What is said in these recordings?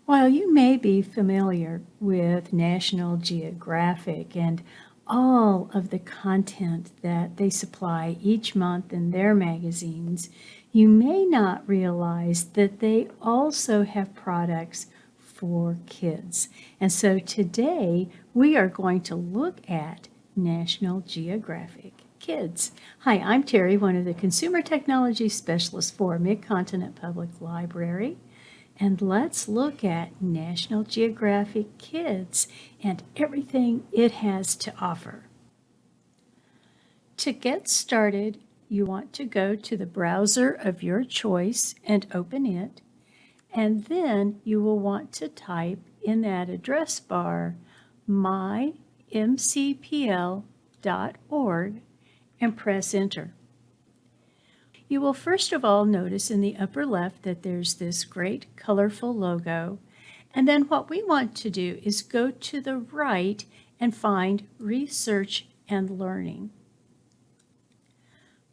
While you may be familiar with National Geographic and all of the content that they supply each month in their magazines, you may not realize that they also have products for kids. And so today we are going to look at National Geographic Kids. Hi, I'm Terry, one of the Consumer Technology Specialists for Mid-Continent Public Library. And let's look at National Geographic Kids and everything it has to offer. To get started, you want to go to the browser of your choice and open it. And then you will want to type in that address bar mymcpl.org and press enter. You will first of all notice in the upper left that there's this great colorful logo, and then what we want to do is go to the right and find Research and Learning.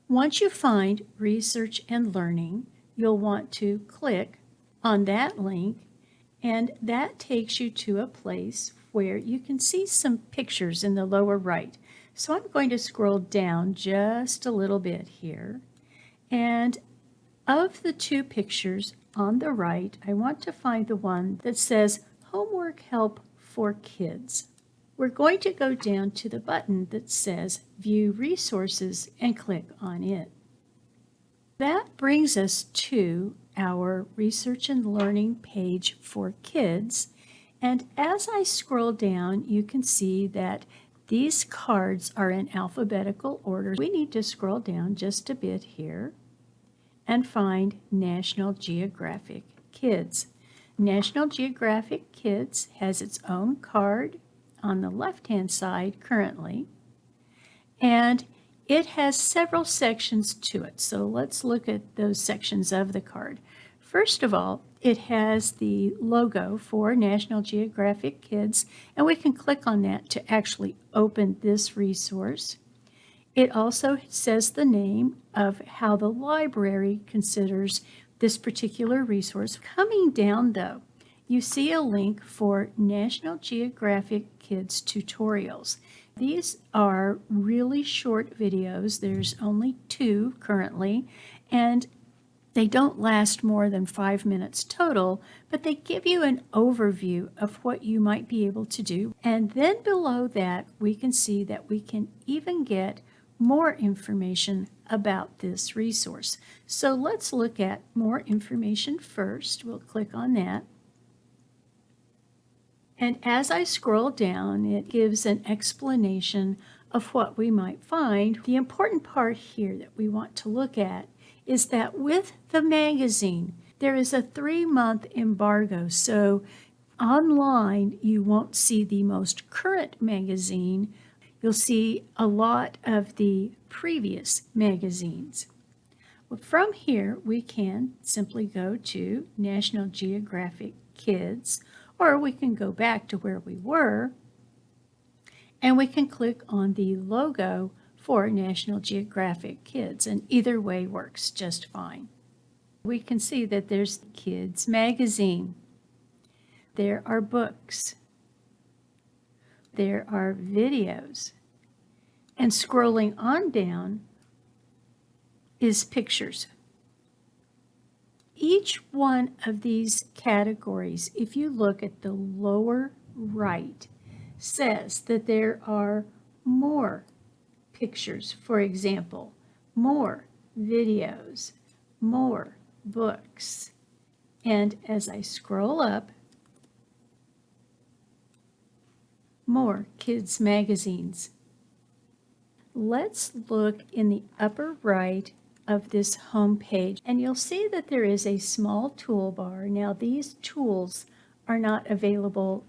Once you find Research and Learning, you'll want to click on that link, and that takes you to a place where you can see some pictures in the lower right. So I'm going to scroll down just a little bit here. And of the two pictures on the right, I want to find the one that says Homework Help for Kids. We're going to go down to the button that says View Resources and click on it. That brings us to our Research and Learning page for kids. And as I scroll down, you can see that these cards are in alphabetical order. We need to scroll down just a bit here and find National Geographic Kids. National Geographic Kids has its own card on the left-hand side currently, and it has several sections to it. So let's look at those sections of the card. First of all, it has the logo for National Geographic Kids, and we can click on that to actually open this resource. It also says the name of how the library considers this particular resource. Coming down, though, you see a link for National Geographic Kids tutorials. These are really short videos. There's only 2 currently, and they don't last more than 5 minutes total, but they give you an overview of what you might be able to do. And then below that, we can see that we can even get more information about this resource. So let's look at more information first. We'll click on that. And as I scroll down, it gives an explanation of what we might find. The important part here that we want to look at is that with the magazine, there is a 3-month embargo. So online, you won't see the most current magazine. You'll see a lot of the previous magazines. Well, from here, we can simply go to National Geographic Kids, or we can go back to where we were, and we can click on the logo for National Geographic Kids, and either way works just fine. We can see that there's the Kids magazine. There are books. There are videos. And scrolling on down is pictures. Each one of these categories, if you look at the lower right, says that there are more pictures, for example, more videos, more books. And as I scroll up, more kids' magazines. Let's look in the upper right of this home page, and you'll see that there is a small toolbar. Now, these tools are not available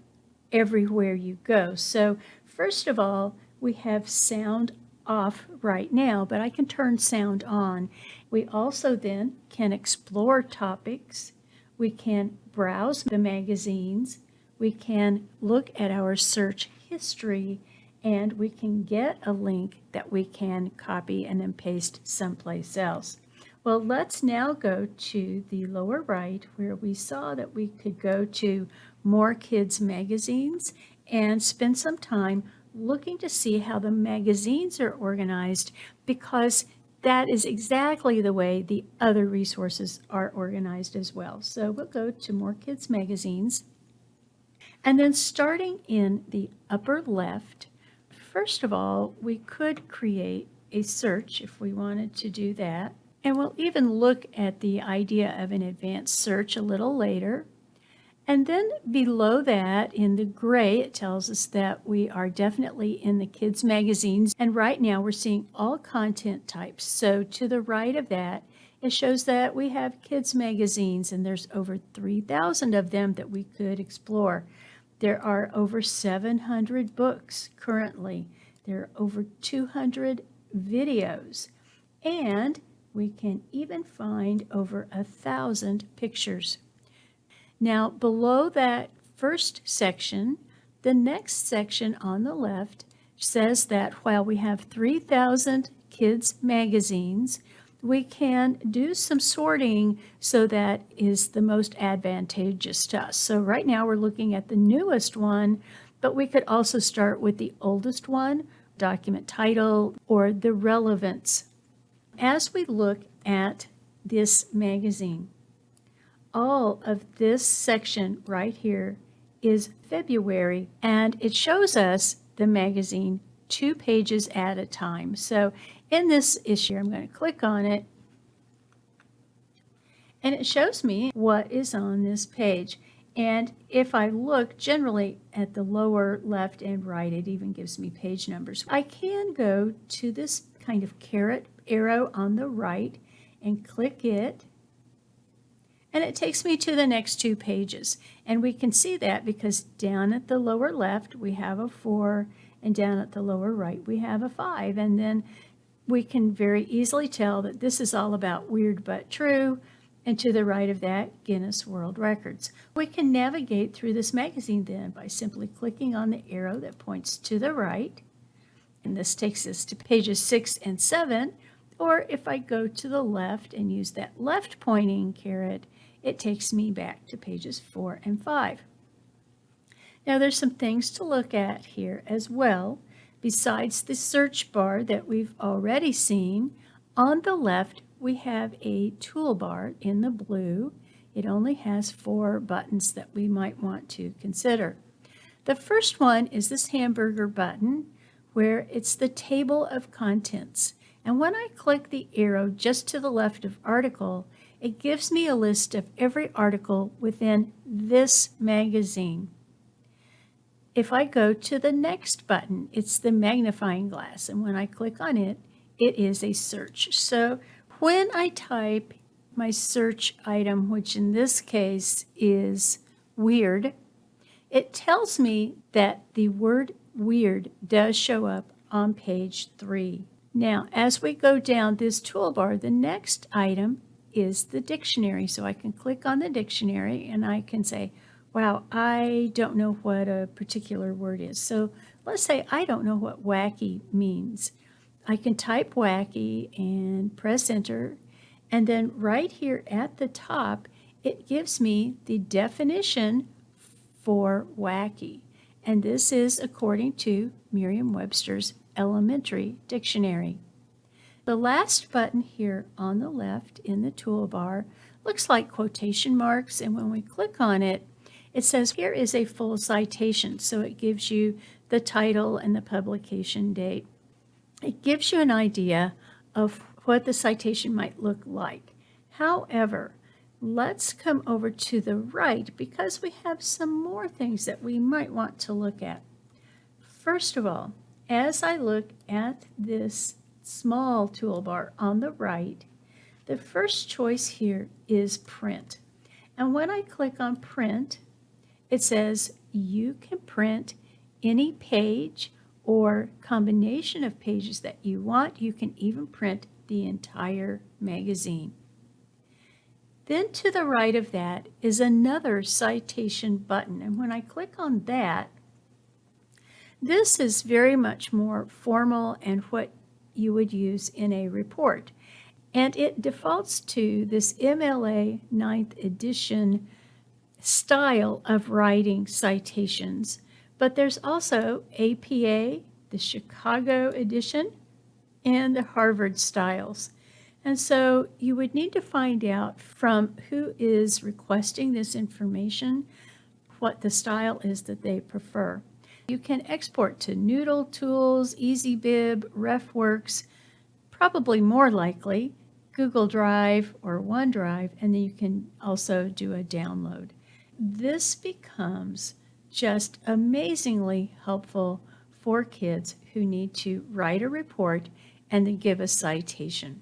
everywhere you go. So first of all, we have sound off right now, but I can turn sound on. We also then can explore topics. We can browse the magazines. We can look at our search history, and we can get a link that we can copy and then paste someplace else. Well, let's now go to the lower right where we saw that we could go to More Kids magazines and spend some time looking to see how the magazines are organized, because that is exactly the way the other resources are organized as well. So we'll go to More Kids magazines, and then starting in the upper left, first of all, we could create a search if we wanted to do that. And we'll even look at the idea of an advanced search a little later. And then below that, in the gray, it tells us that we are definitely in the kids' magazines. And right now, we're seeing all content types. So to the right of that, it shows that we have kids' magazines, and there's over 3,000 of them that we could explore. There are over 700 books currently. There are over 200 videos. And we can even find over 1,000 pictures. Now, below that first section, the next section on the left says that while we have 3,000 kids magazines, we can do some sorting so that is the most advantageous to us. So right now we're looking at the newest one, but we could also start with the oldest one, document title, or the relevance. As we look at this magazine, all of this section right here is February, and it shows us the magazine 2 pages at a time. So in this issue, I'm going to click on it, and it shows me what is on this page. And if I look generally at the lower left and right, it even gives me page numbers. I can go to this kind of caret arrow on the right and click it, and it takes me to the next 2 pages. And we can see that because down at the lower left we have a 4, and down at the lower right we have a 5. And then we can very easily tell that this is all about weird but true, and to the right of that, Guinness World Records. We can navigate through this magazine then by simply clicking on the arrow that points to the right, and this takes us to pages 6 and 7. Or if I go to the left and use that left pointing caret, it takes me back to pages 4 and 5. Now there's some things to look at here as well. Besides the search bar that we've already seen, on the left we have a toolbar in the blue. It only has 4 buttons that we might want to consider. The first one is this hamburger button, where it's the table of contents. And when I click the arrow just to the left of article, it gives me a list of every article within this magazine. If I go to the next button, it's the magnifying glass, and when I click on it, it is a search. So when I type my search item, which in this case is weird, it tells me that the word weird does show up on page 3. Now, as we go down this toolbar, the next item is the dictionary. So I can click on the dictionary and I can say, wow, I don't know what a particular word is. So let's say I don't know what wacky means. I can type wacky and press enter, and then right here at the top, it gives me the definition for wacky. And this is according to Merriam-Webster's Elementary Dictionary. The last button here on the left in the toolbar looks like quotation marks, and when we click on it, it says here is a full citation, so it gives you the title and the publication date. It gives you an idea of what the citation might look like. However, let's come over to the right because we have some more things that we might want to look at. First of all, as I look at this small toolbar on the right, the first choice here is print. And when I click on print, it says you can print any page or combination of pages that you want. You can even print the entire magazine. Then to the right of that is another citation button, and when I click on that, this is very much more formal and what you would use in a report. And it defaults to this MLA 9th edition style of writing citations. But there's also APA, the Chicago edition, and the Harvard styles. And so you would need to find out from who is requesting this information what the style is that they prefer. You can export to Noodle Tools, EasyBib, RefWorks, probably more likely Google Drive or OneDrive, and then you can also do a download. This becomes just amazingly helpful for kids who need to write a report and then give a citation.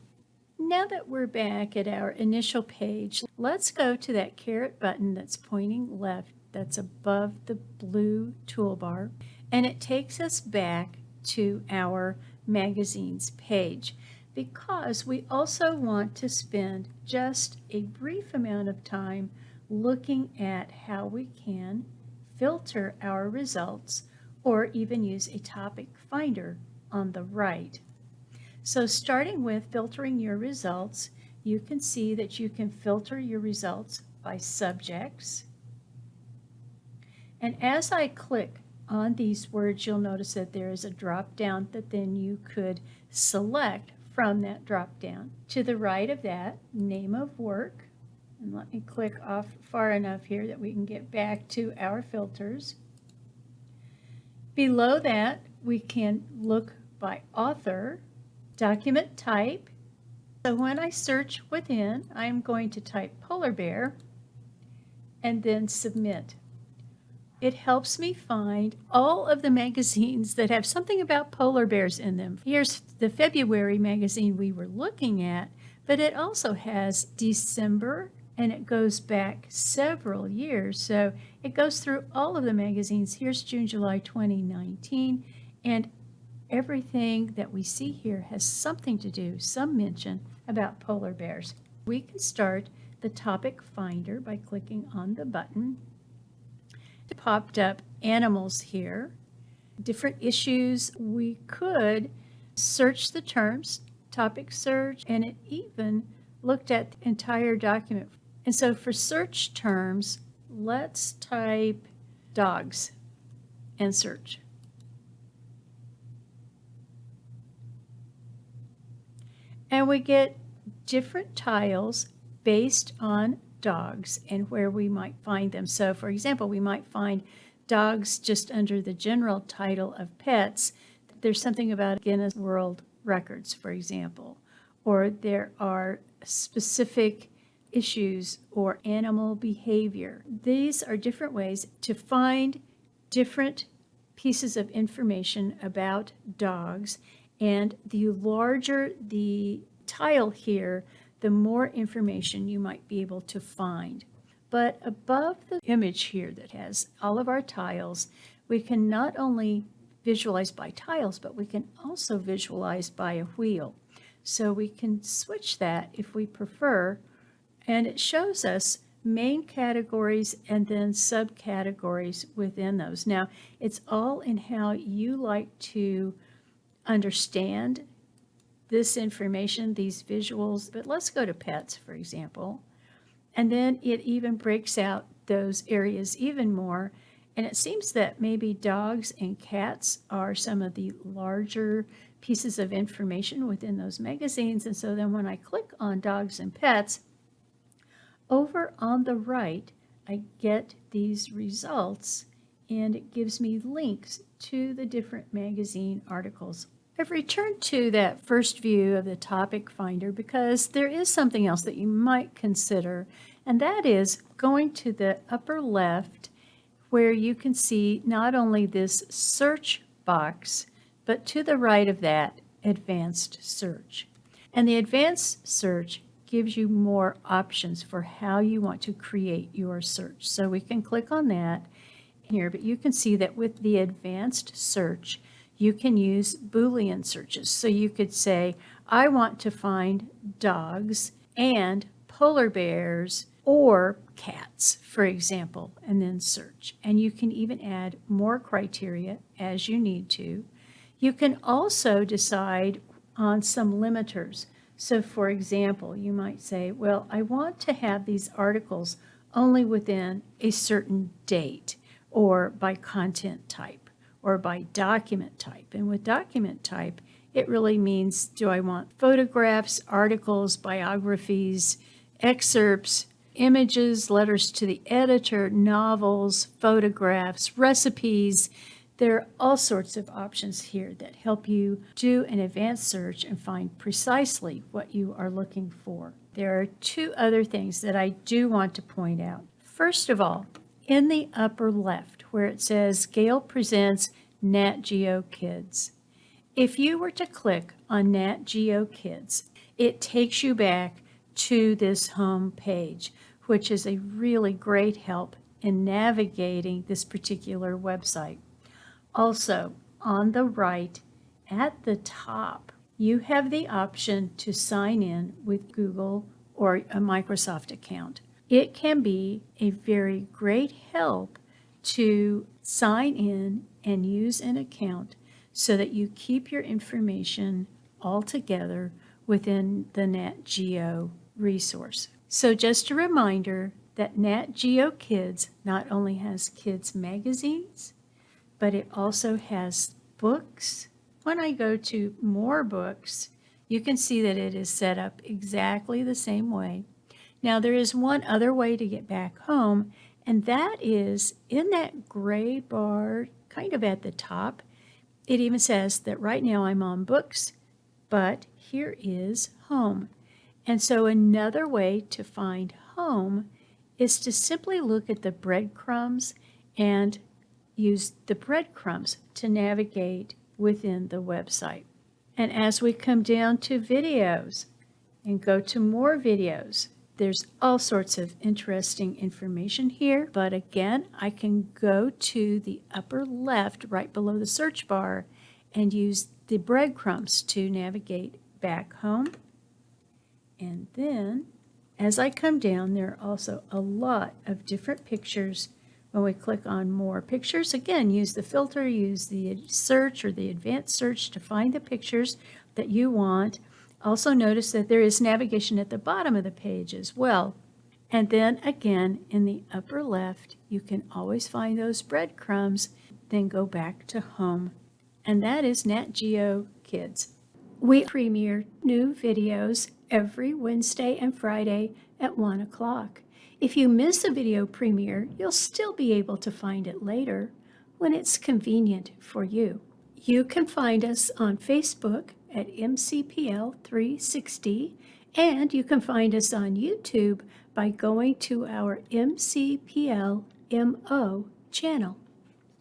Now that we're back at our initial page, let's go to that caret button that's pointing left, that's above the blue toolbar, and it takes us back to our magazines page, because we also want to spend just a brief amount of time looking at how we can filter our results or even use a topic finder on the right. So starting with filtering your results, you can see that you can filter your results by subjects. And as I click on these words, you'll notice that there is a drop down that then you could select from that drop down. To the right of that, name of work. And let me click off far enough here that we can get back to our filters. Below that, we can look by author, document type. So when I search within, I'm going to type polar bear and then submit. It helps me find all of the magazines that have something about polar bears in them. Here's the February magazine we were looking at, but it also has December, and it goes back several years. So it goes through all of the magazines. Here's June, July 2019, and everything that we see here has something to do, some mention about polar bears. We can start the topic finder by clicking on the button. It popped up animals here, different issues. We could search the terms, topic search, and it even looked at the entire document. And so for search terms, let's type dogs and search. And we get different tiles based on dogs and where we might find them. So for example, we might find dogs just under the general title of pets. There's something about Guinness World Records, for example, or there are specific issues or animal behavior. These are different ways to find different pieces of information about dogs, and the larger the tile here, the more information you might be able to find. But above the image here that has all of our tiles, we can not only visualize by tiles, but we can also visualize by a wheel. So we can switch that if we prefer, and it shows us main categories and then subcategories within those. Now, it's all in how you like to understand this information, these visuals, but let's go to pets, for example. And then it even breaks out those areas even more. And it seems that maybe dogs and cats are some of the larger pieces of information within those magazines. And so then when I click on dogs and pets, over on the right, I get these results, and it gives me links to the different magazine articles. I've returned to that first view of the topic finder because there is something else that you might consider, and that is going to the upper left where you can see not only this search box, but to the right of that, advanced search. And the advanced search gives you more options for how you want to create your search. So we can click on that here, but you can see that with the advanced search, you can use Boolean searches. So you could say, I want to find dogs and polar bears or cats, for example, and then search. And you can even add more criteria as you need to. You can also decide on some limiters. So for example, you might say, well, I want to have these articles only within a certain date, or by content type, or by document type. And with document type, it really means, do I want photographs, articles, biographies, excerpts, images, letters to the editor, novels, photographs, recipes? There are all sorts of options here that help you do an advanced search and find precisely what you are looking for. There are two other things that I do want to point out. First of all, in the upper left where it says Gale presents Nat Geo Kids, if you were to click on Nat Geo Kids, it takes you back to this home page, which is a really great help in navigating this particular website. Also, on the right at the top, you have the option to sign in with Google or a Microsoft account. It can be a very great help to sign in and use an account so that you keep your information all together within the Nat Geo resource. So just a reminder that Nat Geo Kids not only has kids magazines, but it also has books. When I go to more books, you can see that it is set up exactly the same way. Now there is one other way to get back home, and that is in that gray bar kind of at the top. It even says that right now I'm on books, but here is home. And so another way to find home is to simply look at the breadcrumbs and use the breadcrumbs to navigate within the website. And as we come down to videos and go to more videos, there's all sorts of interesting information here. But again, I can go to the upper left right below the search bar and use the breadcrumbs to navigate back home. And then as I come down, there are also a lot of different pictures. When we click on more pictures, again, use the filter, use the search or the advanced search to find the pictures that you want. Also notice that there is navigation at the bottom of the page as well. And then again, in the upper left, you can always find those breadcrumbs, then go back to home. And that is Nat Geo Kids. We premiere new videos every Wednesday and Friday at 1 o'clock. If you miss a video premiere, you'll still be able to find it later when it's convenient for you. You can find us on Facebook at MCPL 360, and you can find us on YouTube by going to our MCPL MO channel.